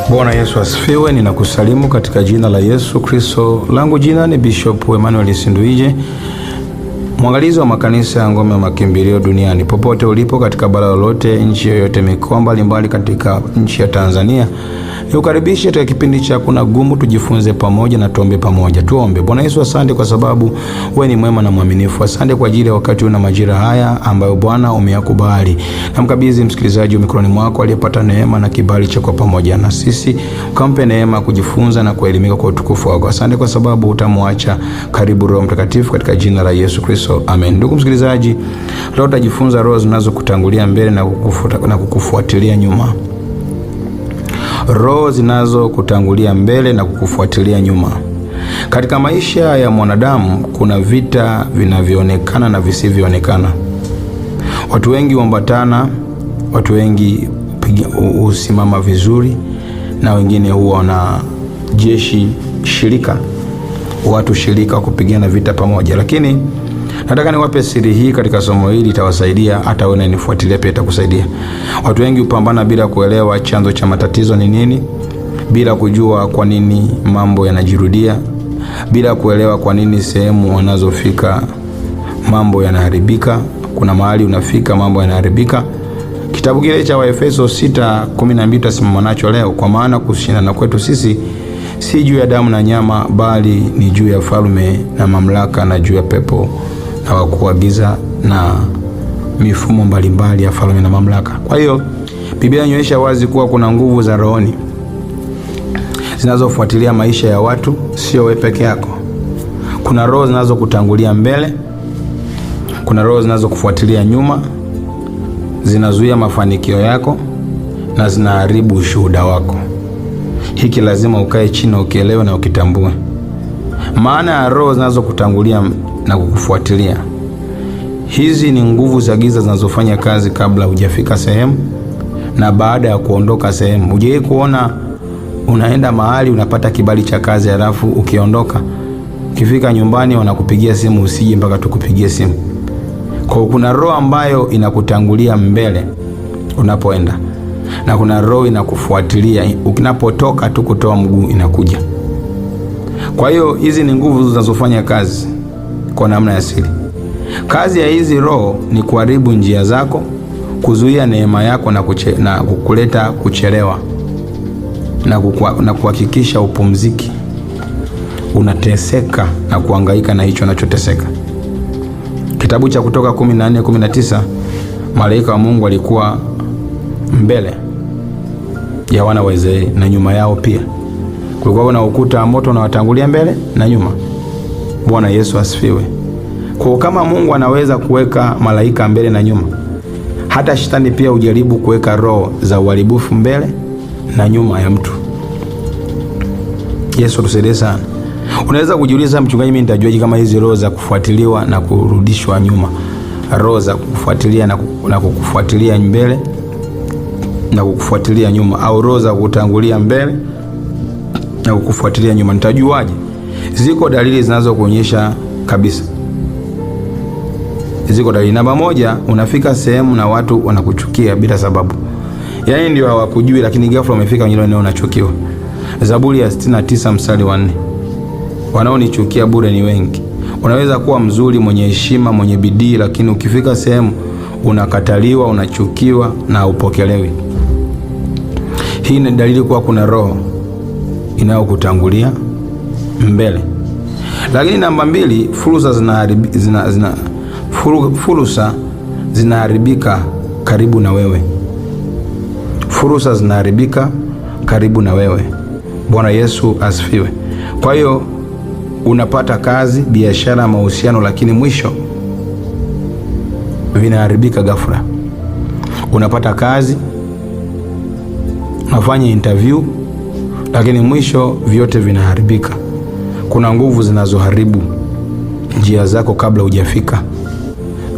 Bwana Yesu asifiwe. Ninakusalimu katika jina la Yesu Kristo. Langu jina ni Bishop Emmanuel Sinduije, mwangalizi wa makanisa ya Ngome ya Makimbilio duniani. Popote ulipo katika bara lolote, nchi yoyote, mikoa mbalimbali katika nchi ya Tanzania, nikukaribisha katika kipindi cha Kuna Gumu, tujifunze pamoja na tuombe pamoja. Tuombe. Bwana Yesu, asante kwa sababu wewe ni mwema na mwaminifu. Asante kwa ajili ya wakati na majira haya ambayo Bwana umeyakubali. Namkabidhi msikilizaji mikononi mwako aliyepata neema na kibali cha kwa pamoja na sisi. Ukampe neema kujifunza na kuelimika kwa utukufu wako. Asante kwa sababu utamwacha. Karibu Roho Mtakatifu katika jina la Yesu Kristo. Amen. Ndugu msikilizaji, leo tutajifunza roho zinazokutangulia mbele na kukufuatilia nyuma. Roho zinazokutangulia mbele na kukufuatilia nyuma. Katika maisha ya mwanadamu kuna vita vinavyoonekana na visivyoonekana. Watu wengi huambatana, watu wengi husimama vizuri, na wengine huwa na jeshi shirika, watu shirika kupigana vita pamoja. Lakini nataka niwape siri hii katika somo hili, itawasaidia. Hata wewe unanifuatilia pia itakusaidia. Watu wengi hupambana bila kuelewa chanzo cha matatizo ni nini, bila kujua kwa nini mambo yanajirudia, bila kuelewa kwa nini sehemu wanazofika mambo yanaharibika. Kuna mahali unafika mambo yanaharibika. Kitabu kile cha Waefeso 6:12 tusimama nacho leo. Kwa maana kushindana kwetu sisi si juu ya damu na nyama, bali ni juu ya falme na mamlaka, na juu ya pepo na wakuu wa giza, na mifumo mbalimbali ya falme na mamlaka. Kwa hiyo Biblia inaonyesha wazi kuwa kuna nguvu za rohoni zinazofuatilia maisha ya watu, sio wewe peke yako. Kuna roho zinazokutangulia mbele, kuna roho zinazokufuatilia nyuma, zinazuia mafanikio yako na zinaharibu ushuhuda wako. Hiki lazima ukae chini ukielewe na ukitambue. Maana ya roho zinazokutangulia na kukufuatilia, hizi ni nguvu za giza zinazofanya kazi kabla hujafika sehemu na baada ya kuondoka sehemu. Hujawahi kuona unaenda mahali unapata kibali cha kazi, halafu ukiondoka, ukifika nyumbani wanakupigia simu usije mpaka tukupigie simu? Kwa kuna roho ambayo inakutangulia mbele unapoenda, na kuna roho inakufuatilia ukinapotoka tu kutoa mguu inakuja. Kwa hiyo hizi ni nguvu zinazofanya kazi kwa namna ya siri. Kazi ya hizi roho ni kuharibu njia zako, kuzuia neema yako na kukuleta kuchelewa na kuhakikisha upumziki, unateseka na kuhangaika na hicho unachoteseka. Kitabu cha Kutoka 14:19, malaika wa Mungu alikuwa mbele ya wana wa Israeli na nyuma yao pia. Kulikuwa na ukuta wa moto unawatangulia mbele na nyuma. Bwana Yesu asifiwe. Kwa kama Mungu anaweza kuweka malaika mbele na nyuma, hata shetani pia ujaribu kuweka roho za uharibifu mbele na nyuma ya mtu. Yesu tusaidie sana. Unaweza kujiuliza, mchungaji, mimi nitajuaje kama hizi roho za kufuatiliwa na kurudishwa nyuma, roho za kufuatilia na kukufuatilia mbele na kukufuatilia nyuma, au roho za kutangulia mbele na kukufuatilia nyuma, nitajuaje? Ziko dalili zinazokuonyesha kabisa. Ziko dalili. Namba moja, unafika sehemu na watu wanakuchukia bila sababu. Yaani ndio hawakujui, lakini ghafla umefika kwenye eneo unachukiwa. Zaburi ya 69 mstari wa 4. Wanaonichukia bure ni wengi. Unaweza kuwa mzuri, mwenye heshima, mwenye bidii, lakini ukifika sehemu unakataliwa, unachukiwa na upokelewi. Hii ni dalili kuwa kuna roho inayokutangulia mbele. Lakini namba 2, fursa zinaharibika karibu na wewe. Fursa zinaharibika karibu na wewe. Bwana Yesu asifiwe. Kwa hiyo unapata kazi, biashara, mahusiano, lakini mwisho vinaharibika ghafla. Unapata kazi, unafanya interview, lakini mwisho vyote vinaharibika. Kuna nguvu zinazoharibu njia zako kabla hujafika,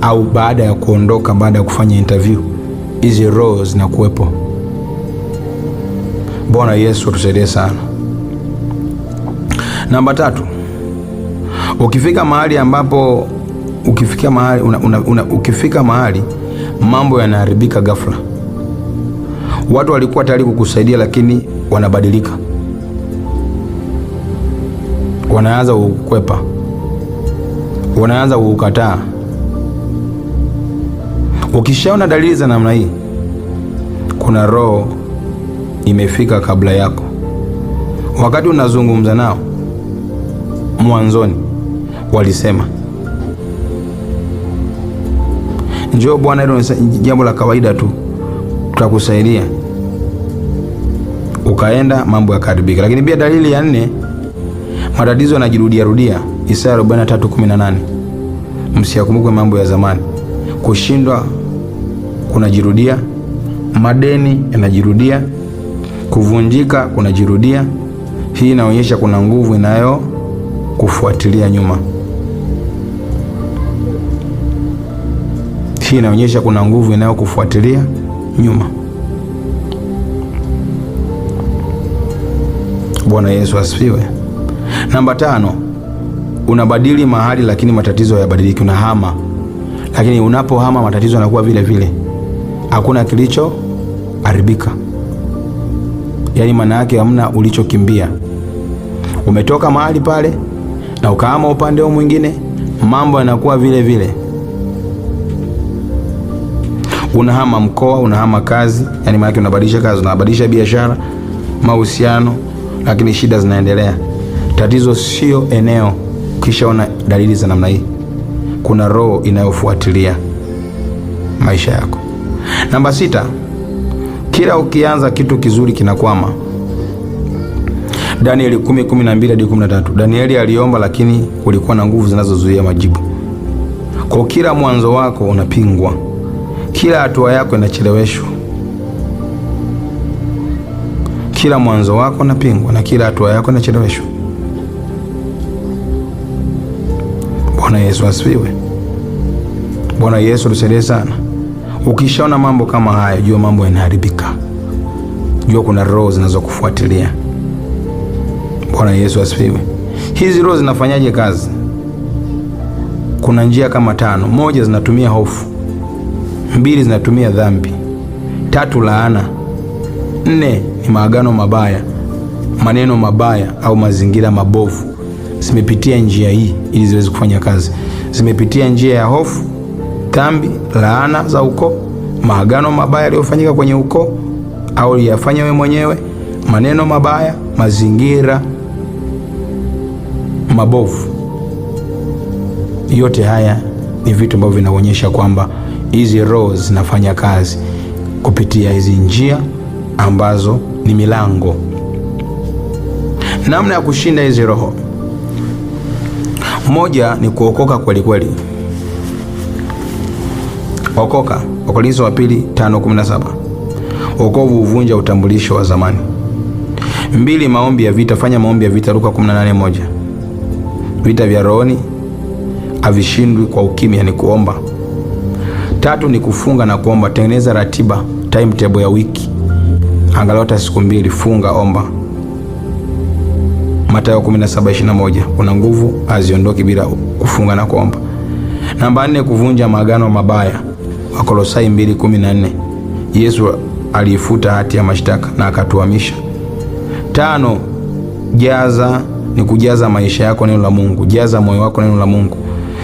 au baada ya kuondoka, baada ya kufanya interview, hizi roho zinakuwepo. Bwana Yesu tusaidie sana. Namba 3, ukifika mahali mambo yanaharibika ghafla. Watu walikuwa tayari kukusaidia, lakini wanabadilika, wanaanza kukwepa, wanaanza kukataa. Ukishaona dalili za namna hii, kuna roho imefika kabla yako. Wakati unazungumza nao mwanzoni walisema, njoo bwana, hilo ni jambo la kawaida tu, tutakusaidia. Ukaenda, mambo yakaharibika. Lakini pia dalili ya 4, matatizo yanajirudia rudia. Isaya 43:18, msiyakumbuke mambo ya zamani. Kushindwa kunajirudia, madeni yanajirudia, kuvunjika kunajirudia. Hii inaonyesha kuna nguvu inayokufuatilia nyuma. Hii inaonyesha kuna nguvu inayokufuatilia nyuma. Bwana Yesu asifiwe. Namba 5, unabadili mahali lakini matatizo hayabadiliki. Unahama, lakini unapohama matatizo yanakuwa vile vile. Hakuna kilichoharibika. Yaani maana yake hamna ulichokimbia. Umetoka mahali pale na ukahama upande mwingine, mambo yanakuwa vile vile. Unahama mkoa, unahama kazi, yaani maana yake unabadilisha kazi, unabadilisha biashara, mahusiano, lakini shida zinaendelea. Tatizo sio eneo. Ukishaona dalili za namna hii, kuna roho inayofuatilia maisha yako. Namba 6, kila ukianza kitu kizuri kinakwama. Danieli 10:12-13. Danieli aliomba, lakini kulikuwa na nguvu zinazozuia majibu. Kwa kila mwanzo wako unapingwa, kila hatua yako inacheleweshwa. Kila mwanzo wako unapingwa na kila hatua yako inacheleweshwa. Bwana Yesu asifiwe. Bwana Yesu tusaidie sana. Ukishaona mambo kama haya, jua mambo yanaharibika. Jua kuna roho zinazokufuatilia. Bwana Yesu asifiwe. Hizi roho zinafanyaje kazi? Kuna njia kama 5. 1, zinatumia hofu. 2, zinatumia dhambi. 3, laana. 4, ni maagano mabaya, maneno mabaya au mazingira mabovu. Zimepitia njia hii ili ziweze kufanya kazi. Zimepitia njia ya hofu, dhambi, laana za ukoo, maagano mabaya yaliyofanyika kwenye ukoo au uliyafanya wewe mwenyewe, maneno mabaya, mazingira mabovu. Yote haya ni vitu ambavyo vinaonyesha kwamba hizi roho zinafanya kazi kupitia hizi njia ambazo ni milango. Namna ya kushinda hizi roho, moja ni kuokoka kweli kweli. Okoka, Wakorintho wa pili 5:17. Wokovu huvunja utambulisho wa zamani. 2, maombi ya vita. Fanya maombi ya vita, Luka 18:1. Vita vya rohoni havishindwi kwa ukimya, ni kuomba. 3 ni kufunga na kuomba. Tengeneza ratiba, timetable ya wiki, angalau hata siku 2, funga, omba. Mathayo 17:21. Kuna nguvu haziondoki bila kufunga na kuomba. Namba 4, kuvunja maagano mabaya. Wakolosai 2:14. Yesu alifuta hati ya mashtaka na akatuhamisha. 5, ni kujaza maisha yako neno la Mungu. Jaza moyo wako neno la Mungu.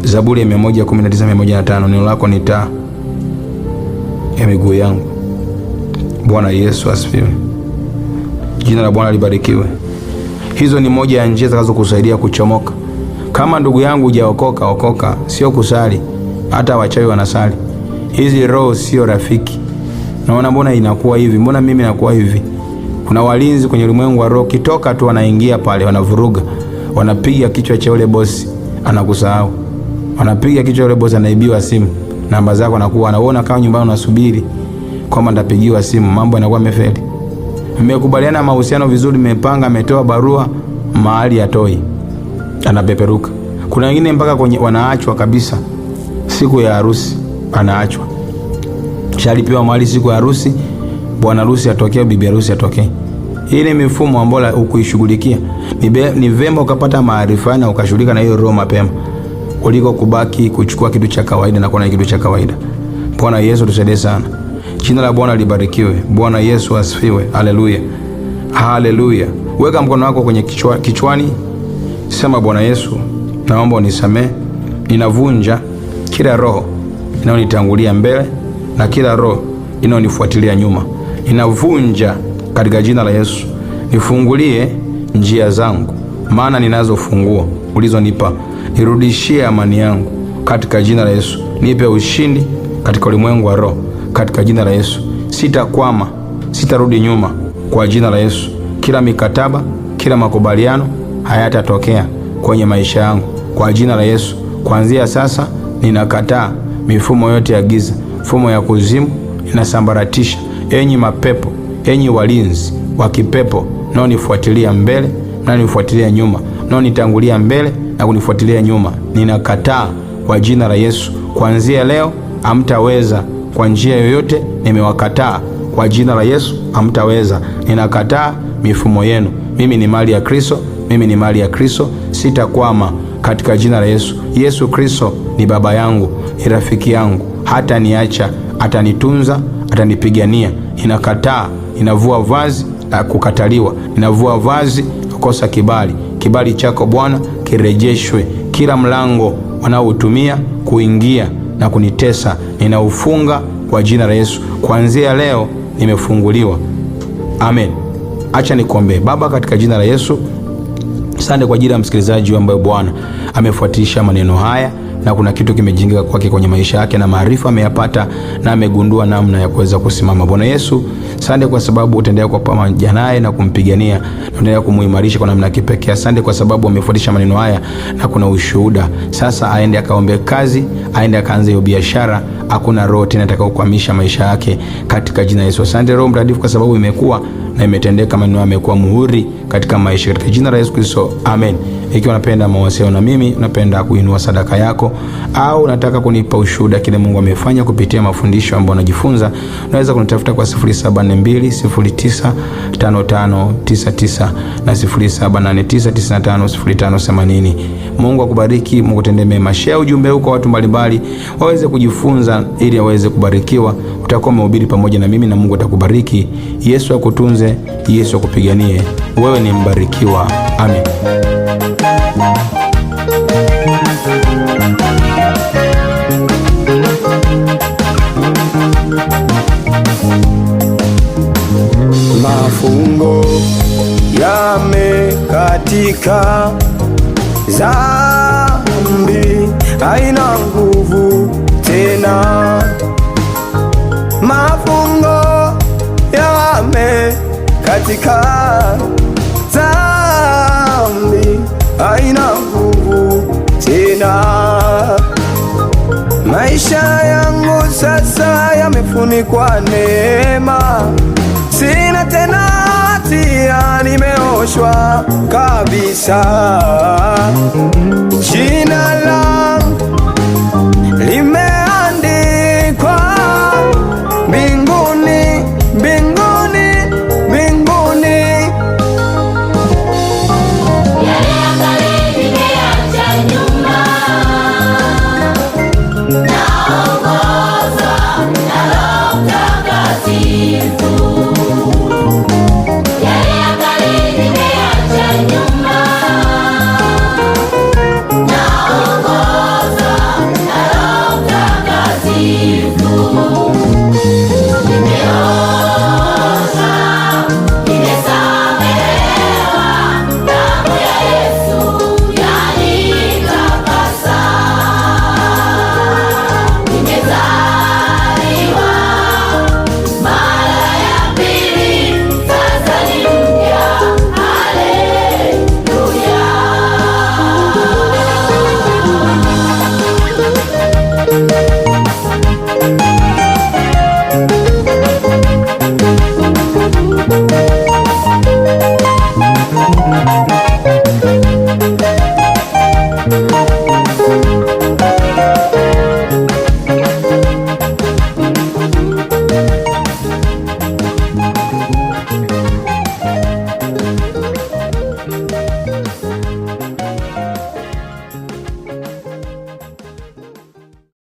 Zaburi 119:105. Neno lako ni taa ya miguu yangu. Bwana Yesu asifiwe. Jina la Bwana libarikiwe. Hizo ni moja ya njia zitakazokusaidia kuchomoka. Kama ndugu yangu hujaokoka, okoka. Sio kusali, hata wachawi wanasali. Hizi roho sio rafiki. Naona mbona inakuwa hivi? Mbona mimi nakuwa hivi? Kuna walinzi kwenye ulimwengu wa roho, kitoka tu wanaingia pale, wanavuruga, wanapiga kichwa cha yule bosi, anakusahau. Wanapiga kichwa yule bosi, anaibiwa simu, namba zako anakuwa anaona kama nyumbani unasubiri kwamba ndapigiwa simu, mambo yanakuwa mefeli. Mmekubaliana mahusiano vizuri, mmepanga, ametoa barua, mahali atoi, anapeperuka. Kuna wengine mpaka kwenye wanaachwa kabisa siku ya harusi, anaachwa. Shalipiwa mahali siku ya harusi, bwana harusi atokee, bibi harusi atokee. Hii ni mifumo ambayo ukuishughulikia. Ni vema ukapata maarifa na ukashughulika na hiyo roho mapema kuliko kubaki kuchukua kitu cha kawaida na kuona kitu cha kawaida. Bwana Yesu tusaidie sana. Jina la Bwana libarikiwe. Bwana Yesu asifiwe. Haleluya. Haleluya. Weka mkono wako kwenye kichwani. Sema, Bwana Yesu, naomba unisamehe. Ninavunja kila roho inayonitangulia mbele na kila roho inayonifuatilia nyuma. Ninavunja katika jina la Yesu. Nifungulie njia zangu, maana ninazo funguo ulizonipa. Nirudishie amani yangu katika jina la Yesu. Nipe ushindi katika ulimwengu wa roho katika jina la Yesu. Sitakwama, sitarudi nyuma kwa jina la Yesu. Kila mikataba, kila makubaliano hayatatokea kwenye maisha yangu kwa jina la Yesu. Kuanzia sasa ninakataa mifumo yote ya giza, mifumo ya kuzimu inasambaratisha. Enyi mapepo, enyi walinzi wa kipepo, nao nifuatilia mbele na nifuatilia nyuma, nao nitangulia mbele na kunifuatilia nyuma, ninakataa kwa jina la Yesu. Kuanzia leo hamtaweza kwa njia yoyote. Nimewakataa kwa jina la Yesu, hamtaweza. Ninakataa mifumo yenu. Mimi ni mali ya Kristo, mimi ni mali ya Kristo. Sitakwama katika jina la Yesu. Yesu Kristo ni baba yangu, ni rafiki yangu, hata niacha, atanitunza, atanipigania. Ninakataa, ninavua vazi la kukataliwa, ninavua vazi la kukosa kibali. Kibali chako Bwana kirejeshwe. Kila mlango wanaotumia kuingia na kunitesa ninaufunga kwa jina la Yesu. Kuanzia leo nimefunguliwa. Amen. Acha nikuombe. Baba, katika jina la Yesu, asante kwa ajili ya msikilizaji ambaye Bwana amefuatisha maneno haya na kuna kitu kimejengeka kwake kwenye maisha yake na maarifa ameyapata na amegundua namna ya kuweza kusimama. Bwana Yesu, asante kwa sababu utaendelea kwa pamoja naye na kumpigania na utaendelea kumuimarisha kwa namna kipekee. Asante kwa sababu amefuatisha maneno haya na kuna ushuhuda. Sasa aende akaombe kazi, aende akaanze hiyo biashara. Hakuna roho tena itakayokwamisha maisha yake katika jina la Yesu. Asante Roho Mtakatifu kwa sababu imekuwa na imetendeka, maneno yamekuwa muhuri katika maisha katika jina la Yesu Kristo. Amen. Ikiwa unapenda mawasiliano na mimi, unapenda kuinua sadaka yako au unataka kunipa ushuhuda kile Mungu amefanya kupitia mafundisho ambayo unajifunza, unaweza kunitafuta kwa 0742095599 na 0789950580. Mungu akubariki, Mungu tende mema. Share ujumbe huu kwa watu mbalimbali waweze kujifunza ili waweze kubarikiwa. Utakuwa umehubiri pamoja na mimi na Mungu atakubariki. Yesu akutunze, Yesu akupiganie. Wewe ni mbarikiwa. Amen. katika dhambi haina nguvu tena, mafungo yame katika dhambi haina nguvu tena. Maisha yangu sasa yamefunikwa neema, sina tena hatia, nimeoshwa kabisa. Jina langu limeandikwa mbinguni, mbinguni, mbinguni. Yale ya kale nimeacha nyuma, naongozwa na Roho Mtakatifu. Yale ya kale nimeacha nyuma, naongozwa na Roho Mtakatifu.